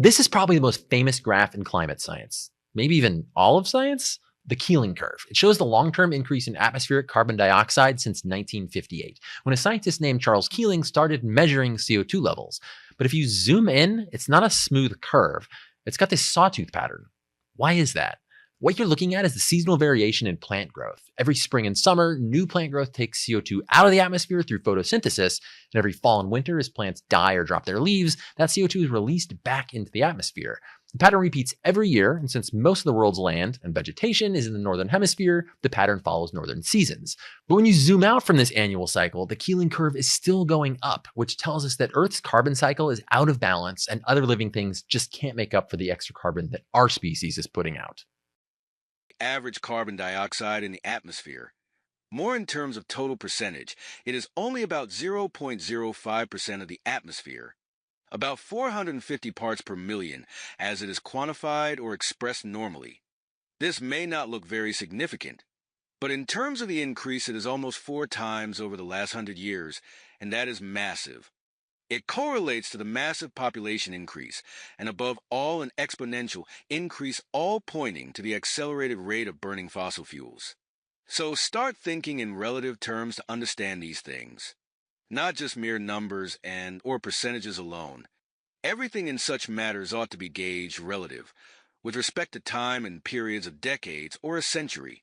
This is probably the most famous graph in climate science, maybe even all of science. The Keeling curve. It shows the long-term increase in atmospheric carbon dioxide since 1958, when a scientist named Charles Keeling started measuring CO2 levels. But if you zoom in, it's not a smooth curve. It's got this sawtooth pattern. Why is that? What you're looking at is the seasonal variation in plant growth. Every spring and summer, new plant growth takes CO2 out of the atmosphere through photosynthesis, and every fall and winter, as plants die or drop their leaves, that CO2 is released back into the atmosphere. The pattern repeats every year, and since most of the world's land and vegetation is in the northern hemisphere, the pattern follows northern seasons. But when you zoom out from this annual cycle, the Keeling curve is still going up, which tells us that Earth's carbon cycle is out of balance and other living things just can't make up for the extra carbon that our species is putting out. Average carbon dioxide in the atmosphere. More in terms of total percentage, it is only about 0.05% of the atmosphere, about 450 parts per million, as it is quantified or expressed normally. This may not look very significant, but in terms of the increase, it is almost 4 times over the last 100 years, and that is massive. It correlates to the massive population increase, and above all an exponential increase, all pointing to the accelerated rate of burning fossil fuels. So start thinking in relative terms to understand these things, not just mere numbers and or percentages alone. Everything in such matters ought to be gauged relative, with respect to time and periods of decades or a century.